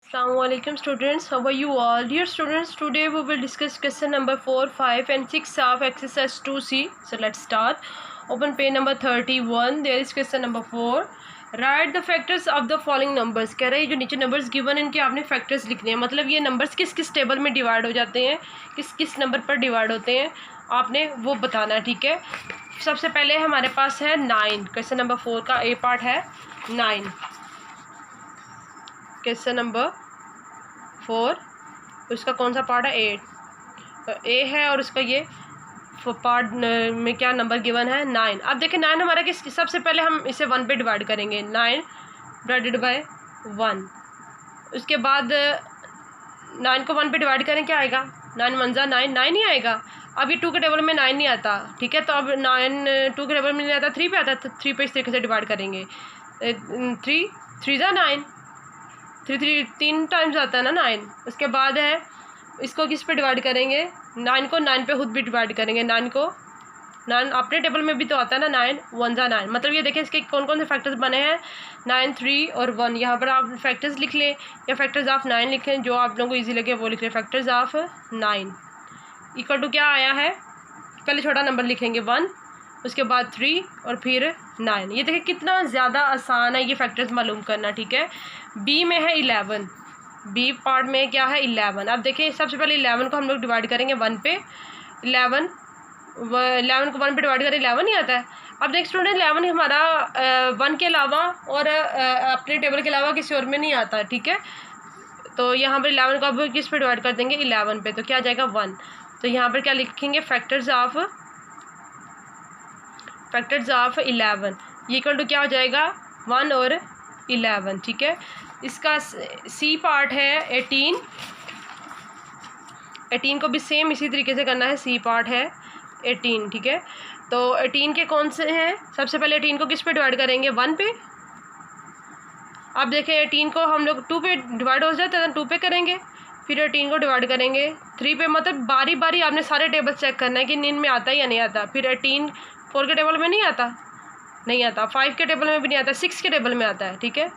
Assalamualaikum students, how are you all? Dear students, today we will discuss question number 4, 5 and 6 of exercise 2C. So let's start. Open page number 31. There is question number 4. Write the factors of the following numbers. कह रहे हैं जो नीचे numbers given हैं इनके आपने factors लिखने हैं, मतलब ये नंबर्स किस किस टेबल में डिवाइड हो जाते हैं, किस किस नंबर पर डिवाइड होते हैं, आपने वो बताना है। ठीक है, सबसे पहले हमारे पास है 9। क्वेश्चन नंबर 4 का ए पार्ट है 9। क्वेश्चन नंबर 4 उसका कौन सा पार्ट है 8, तो ए है और उसका ये पार्ट में क्या नंबर गिवन है 9। अब देखिए 9 हमारा किस, सबसे पहले हम इसे 1 पे डिवाइड करेंगे, 9 डिवाइडेड बाय 1। उसके बाद 9 को 1 पे डिवाइड करें, क्या आएगा 9 1 जा 9, 9 ही आएगा। अब ये 2 के टेबल में 9 नहीं आता, ठीक है, तो अब 9 2 के टेबल में नहीं आता, 3 पे आता है, तो 3 पे इस तरीके से डिवाइड करेंगे। 3 3 जा 9, 3 टाइम्स आता है ना 9। उसके बाद है इसको किस पे डिवाइड करेंगे, 9 को 9 पे खुद भी डिवाइड करेंगे। 9 को 9 अपने टेबल में भी तो आता है ना, 9 1 जा 9। मतलब ये देखें इसके कौन कौन से फैक्टर्स बने हैं, 9 3 और 1। यहाँ पर आप फैक्टर्स लिख लें या फैक्टर्स ऑफ 9 लिखें, जो आप लोगों को ईजी लगे वो लिख लें। फैक्टर्स ऑफ 9 इक्वल टू क्या आया है, पहले छोटा नंबर लिखेंगे 1, उसके बाद 3 और फिर 9। ये देखिए कितना ज़्यादा आसान है ये फैक्टर्स मालूम करना। ठीक है, बी में है 11, बी पार्ट में क्या है 11। अब देखिए सबसे पहले 11 को हम लोग डिवाइड करेंगे 1 पे। 11 को 1 पे डिवाइड करें 11 ही आता है। अब नेक्स्ट स्टूडेंट 11 हमारा 1 के अलावा और अपने टेबल के अलावा किसी और में नहीं आता। ठीक है, तो यहाँ पर 11 को अब किस पे डिवाइड कर देंगे 11 पे, तो क्या आ जाएगा 1। तो यहाँ पर क्या लिखेंगे फैक्टर्स ऑफ 11 इक्वल टू क्या हो जाएगा 1 और 11। ठीक है, इसका सी पार्ट है 18 को भी सेम इसी तरीके से करना है, सी पार्ट है 18। ठीक है, तो 18 के कौन से हैं, सबसे पहले 18 को किस पे डिवाइड करेंगे 1 पे। अब देखें 18 को हम लोग 2 पे डिवाइड हो जाता है तो 2 पे करेंगे, फिर 18 को डिवाइड करेंगे 3 पे। मतलब बारी बारी आपने सारे टेबल चेक करना है कि इन में आता है या नहीं आता। फिर 18 4 के टेबल में नहीं आता, 5 के टेबल में भी नहीं आता, 6 के टेबल में आता है। ठीक है,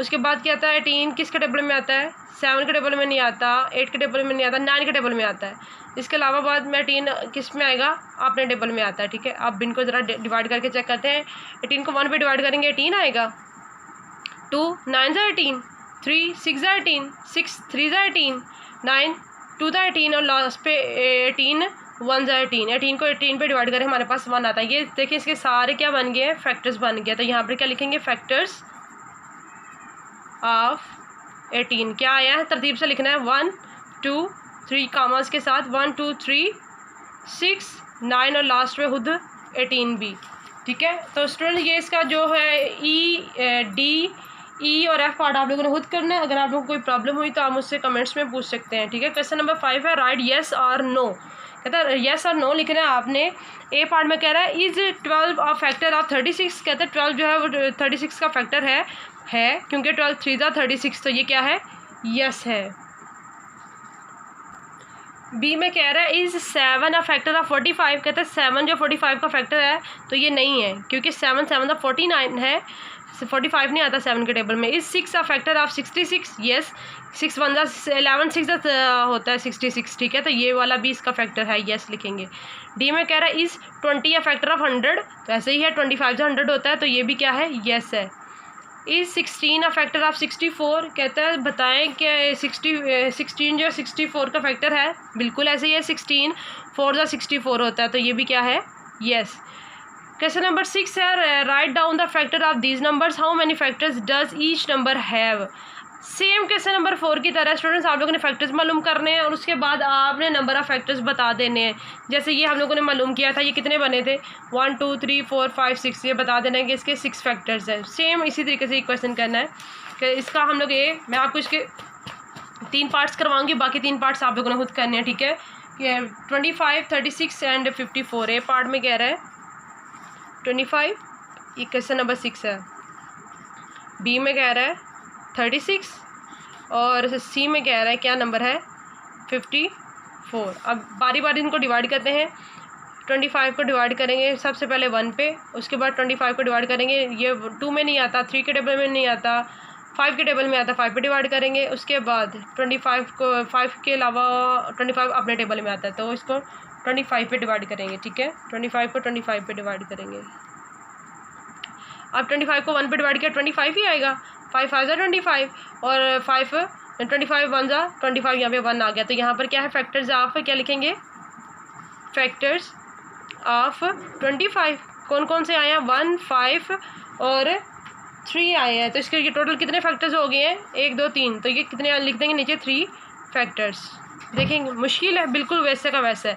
उसके बाद क्या आता है 18 किसके टेबल में आता है, 7 के टेबल में नहीं आता, 8 के टेबल में नहीं आता, 9 के टेबल में आता है। इसके अलावा बाद में 18 किस में आएगा, अपने टेबल में आता है। ठीक है, अब इनको ज़रा डिवाइड करके चेक करते हैं। 18 को 1 पे डिवाइड करेंगे 18 आएगा, 2 9 जा 18, 3 6 जा 18, 6 3 जा 18, 9 2 जा 18 और लास्ट पे 18 1 जा 18। 18 को 18 पे डिवाइड करें हमारे पास 1 आता है। ये देखिए इसके सारे क्या बन गए हैं, फैक्टर्स बन गया। तो यहाँ पर क्या लिखेंगे फैक्टर्स ऑफ 18, क्या आया है तरतीब से लिखना है 1 2 3 कामास के साथ, 1 2 3 6 9 और लास्ट में खुद 18 भी। ठीक है, तो स्टूडेंट ये इसका जो है ई और एफ पार्ट आप लोगों ने खुद करना है। अगर आप लोगों को कोई प्रॉब्लम हुई तो आप मुझसे कमेंट्स में पूछ सकते हैं। ठीक है, क्वेश्चन नंबर 5 है राइट येस और नो। कहता है येस और नो लिखना है आपने। ए पार्ट में कह रहा है इज 12 ऑफ फैक्टर ऑफ 36। कहते हैं 12 जो है वो 36 का फैक्टर है क्योंकि 12 3 जा 36, तो ये क्या है यस है। बी में कह रहा है इज 7 अ फैक्टर ऑफ 45। कहते हैं 7 जो 45 का फैक्टर है, तो ये नहीं है क्योंकि 7 7 का 49 है, 45 नहीं आता 7 के टेबल में। Is 6 a factor of 66। Yes, 6 1 जा 11 6 होता है 66। ठीक है, तो ये वाला भी इसका फैक्टर है, येस लिखेंगे। डी में कह रहा है इज 20 अ फैक्टर ऑफ 100। तो ऐसे ही है 25 से 100 होता है, तो ये भी क्या है येस है। Is 16 a factor of 64। कहता है बताएं कि 16 जो 64 का फैक्टर है, बिल्कुल ऐसे ही है, 16 4 जा 64 होता है, तो ये भी क्या है येस। क्वेश्चन नंबर 6 है write down the factor of these numbers, how many factors does each number have. Same question number 4 की तरह स्टूडेंट्स आप लोगों ने फैक्टर्स मालूम करने हैं और उसके बाद आपने नंबर ऑफ़ फैक्टर्स बता देने हैं। जैसे ये हम लोगों ने मालूम किया था, ये कितने बने थे 1 2 3 4 5 6, ये बता देना है कि इसके 6 फैक्टर्स हैं। सेम इसी तरीके से क्वेश्चन करना है कि इसका हम लोग मैं आपको इसके 3 पार्ट्स करवाऊँगी, बाकी 3 पार्ट्स आप लोगों ने खुद करने हैं। ठीक है, कि 25 36 एंड 54। ए पार्ट में कह रहा है 25, ये क्वेश्चन नंबर 6 है। बी में कह रहा है 36 और सी में कह रहा है क्या नंबर है 54। अब बारी बारी इनको डिवाइड करते हैं। 25 को डिवाइड करेंगे सबसे पहले 1 पे, उसके बाद 25 को डिवाइड करेंगे, ये 2 में नहीं आता, 3 के टेबल में नहीं आता, 5 के टेबल में आता है 5 पे डिवाइड करेंगे। उसके बाद 25 को 5 के अलावा 25 अपने टेबल में आता है तो इसको 25 पे डिवाइड करेंगे, ठीक है। 25 को 25 पे डिवाइड करेंगे। अब 25 को 1 पे डिवाइड किया 25 ही आएगा। 5 5 ज़ा 25 और 5 25 1 ज़ा 25, यहाँ पे 1 आ गया। तो यहाँ पर क्या है, फैक्टर्स ऑफ, क्या लिखेंगे, फैक्टर्स ऑफ 25। कौन कौन से आए हैं, 1 5 और 3 आए हैं। तो इसके ये टोटल कितने फैक्टर्स हो गए हैं, 1 2 3। तो ये कितने लिख देंगे नीचे, 3 फैक्टर्स। देखेंगे मुश्किल है, बिल्कुल वैसे का वैसे है।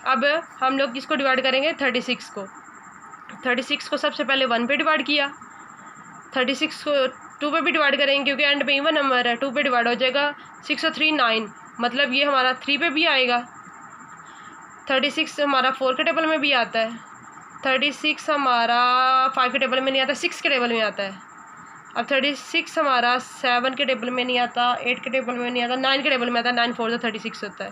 अब हम लोग इसको डिवाइड करेंगे 36 को। 36 को सबसे पहले 1 पे डिवाइड किया, 36 को 2 पे भी डिवाइड करेंगे क्योंकि एंड पे इवन नंबर है, 2 पे डिवाइड हो जाएगा। 6 और 3 9, मतलब ये हमारा 3 पे भी आएगा। 36 हमारा 4 के टेबल में भी आता है। 36 हमारा 5 के टेबल में नहीं आता, 6 के टेबल में आता है। अब 36 हमारा 7 के टेबल में नहीं आता, 8 के टेबल में नहीं आता, 9 के टेबल में आता है। 9 4 36 होता है।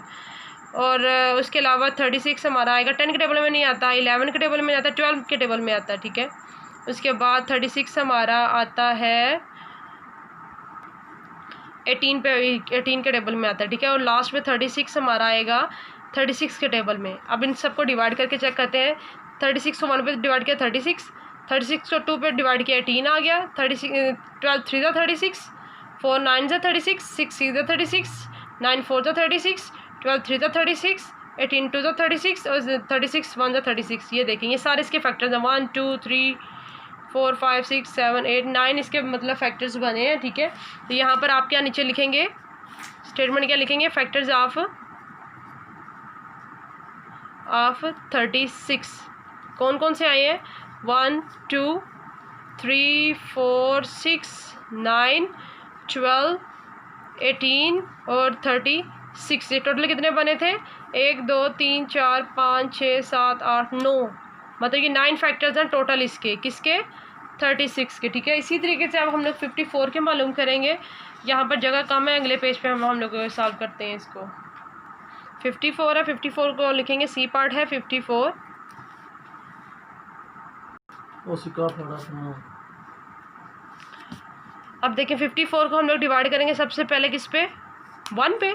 और उसके अलावा 36 हमारा आएगा 10 के टेबल में नहीं आता, 11 के टेबल में आता है, 12 के टेबल में आता है, ठीक है। उसके बाद 36 हमारा आता है 18 के टेबल में आता है, ठीक है। और लास्ट में 36 हमारा आएगा 36 के टेबल में। अब इन सबको डिवाइड करके चेक करते हैं। 36 को 1 पे डिवाइड किया 36, 36 को 2 पे डिवाइड किया 18 आ गया। 36 12 3 ज़ा 36, 4 9 ज़ा 36, 6 6 ज़ा 36, 9 4 ज़ा 36, 12 3 ज़ा 36, 18 2 ज़ा 36 और 36 1 ज़ा 36। ये देखें, ये सारे इसके फैक्टर्स हैं। 1 2 3 4 5 6 7 8 9 इसके मतलब फैक्टर्स बने हैं, ठीक है। तो यहाँ पर आप क्या नीचे लिखेंगे, स्टेटमेंट क्या लिखेंगे, फैक्टर्स ऑफ 36 कौन कौन से आए हैं, 1 2 3 4 6 9 12 18 और 36। ये टोटल कितने बने थे, 1 2 3 4 5 6 7 8 9, मतलब ये 9 फैक्टर्स हैं टोटल इसके, किसके, 36 के, ठीक है। इसी तरीके से अब हम लोग 54 के मालूम करेंगे। यहाँ पर जगह कम है, अगले पेज पे हम लोग सॉल्व करते हैं इसको। 54 है, 54 को लिखेंगे, सी पार्ट है 54। अब देखें 54 को हम लोग डिवाइड करेंगे सबसे पहले किस पे, 1 पे।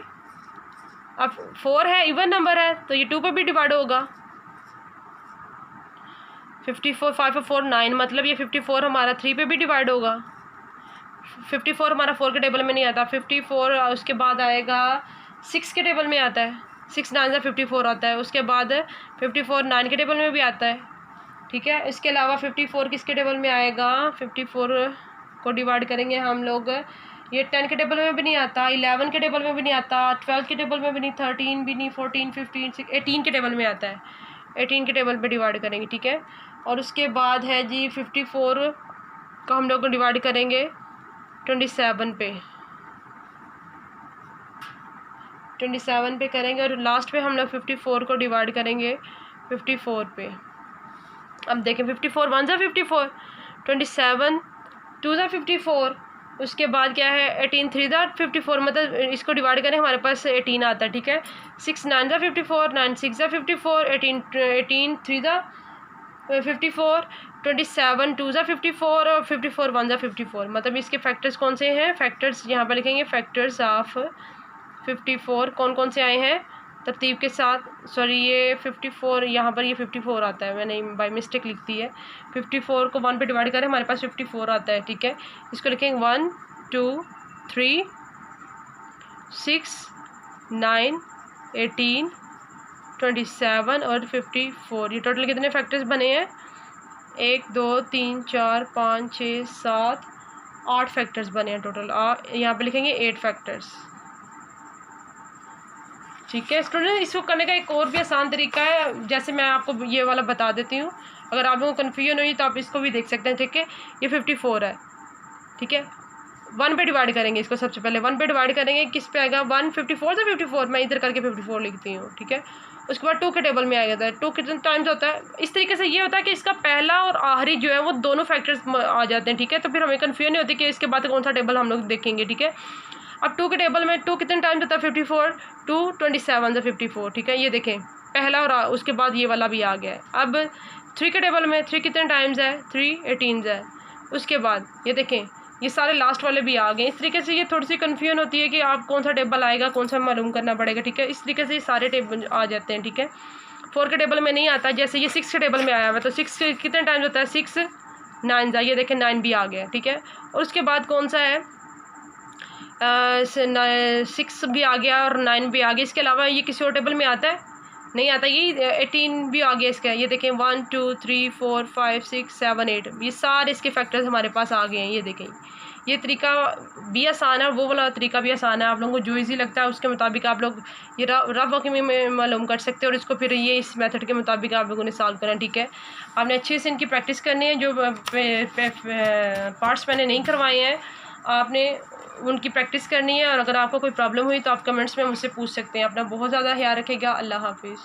अब 4 है, इवन नंबर है, तो ये 2 पे भी डिवाइड होगा। 54 5 और 4 9, मतलब ये 54 हमारा 3 पे भी डिवाइड होगा। 54 हमारा 4 के टेबल में नहीं आता। 54 उसके बाद आएगा 6 के टेबल में आता है, 6 9 ज़ा 54 आता है। उसके बाद 54 9 के टेबल में भी आता है, ठीक है। इसके अलावा 54 किसके टेबल में आएगा, 54 को डिवाइड करेंगे हम लोग, ये 10 के टेबल में भी नहीं आता, 11 के टेबल में भी नहीं आता, 12 के टेबल में भी नहीं, 13 भी नहीं, 14 15 6 18 के टेबल में आता है। 18 के टेबल पे डिवाइड करेंगे, ठीक है। और उसके बाद है जी 54 को हम लोग डिवाइड करेंगे 27 पे, 27 पे करेंगे। और लास्ट पे हम लोग 54 को डिवाइड करेंगे 54 पे। अब देखें 54 1 ज़ा 54, 27 2 ज़ा 54, उसके बाद क्या है 18 3 ज़ा 54, मतलब इसको डिवाइड करें हमारे पास 18 आता है, ठीक है। 6 9 ज़ा 54, 9 6 ज़ा 54, 18 3 ज़ा 54, 27 2 ज़ा 54 और 54 1 ज़ा 54, मतलब इसके फैक्टर्स कौन से हैं, फैक्टर्स यहाँ पर लिखेंगे फैक्टर्स ऑफ 54 कौन कौन से आए हैं तरतीब के साथ। सॉरी ये 54, यहाँ पर ये 54 आता है, मैंने बाय मिस्टेक लिख दी है। 54 को 1 पे डिवाइड करें हमारे पास 54 आता है, ठीक है। इसको लिखेंगे 1 2 3 6 9 18 27 और 54। ये टोटल कितने फैक्टर्स बने हैं, 1 2 3 4 5 6 7 8 फैक्टर्स बने हैं टोटल। यहाँ पे लिखेंगे 8 फैक्टर्स, ठीक है। स्टूडेंट इसको करने का एक और भी आसान तरीका है, जैसे मैं आपको ये वाला बता देती हूँ। अगर आप लोगों को कन्फ्यूजन हुई तो आप इसको भी देख सकते हैं, ठीक है। ये 54 है, ठीक है। 1 पे डिवाइड करेंगे इसको, सबसे पहले 1 पे डिवाइड करेंगे, किस पे आएगा 1 54 से 54, मैं इधर करके 54 लिखती हूँ, ठीक है। उसके बाद 2 के टेबल में आएगा, 2 कितने टाइम्स होता है, इस तरीके से ये होता है कि इसका पहला और आखिरी जो है वो दोनों फैक्टर्स आ जाते हैं, ठीक है। तो फिर हमें कन्फ्यूजन नहीं होती कि इसके बाद कौन सा टेबल हम लोग देखेंगे, ठीक है। अब 2 के टेबल में 2 कितने टाइम्स होता है 54, 2 27 से 54, ठीक है। ये देखें पहला और उसके बाद ये वाला भी आ गया है। अब 3 के टेबल में 3 कितने टाइम्स है 3 18 है। उसके बाद ये देखें ये सारे लास्ट वाले भी आ गए। इस तरीके से ये थोड़ी सी कन्फ्यूजन होती है कि आप कौन सा टेबल आएगा, कौन सा मालूम करना पड़ेगा, ठीक है। इस तरीके से ये सारे टेबल आ जाते हैं, ठीक है। 4 के टेबल में नहीं आता, जैसे ये 6 के टेबल में आया हुआ, तो 6 कितने टाइम्स होता है, 6 9 जा, ये देखें 9 भी आ गया, ठीक है। और उसके बाद कौन सा है, 6 भी आ गया और 9 भी आ गया। इसके अलावा ये किसी और टेबल में आता है, नहीं आता। ये 18 भी आ गया इसका, ये देखें 1 2 3 4 5 6 7 8, ये सारे इसके फैक्टर्स हमारे पास आ गए हैं। ये देखें, ये तरीका भी आसान है, वो वाला तरीका भी आसान है। आप लोगों को जो इजी लगता है उसके मुताबिक आप लोग ये रफ वर्किंग में मालूम कर सकते हैं, और इसको फिर ये इस मेथड के मुताबिक आप लोगों ने सॉल्व करना, ठीक है। आपने अच्छे से इनकी प्रैक्टिस करनी है। जो पार्ट्स मैंने नहीं करवाए हैं, आपने उनकी प्रैक्टिस करनी है। और अगर आपको कोई प्रॉब्लम हुई तो आप कमेंट्स में मुझसे पूछ सकते हैं। अपना बहुत ज़्यादा ख्याल रखेगा। अल्लाह हाफिज़।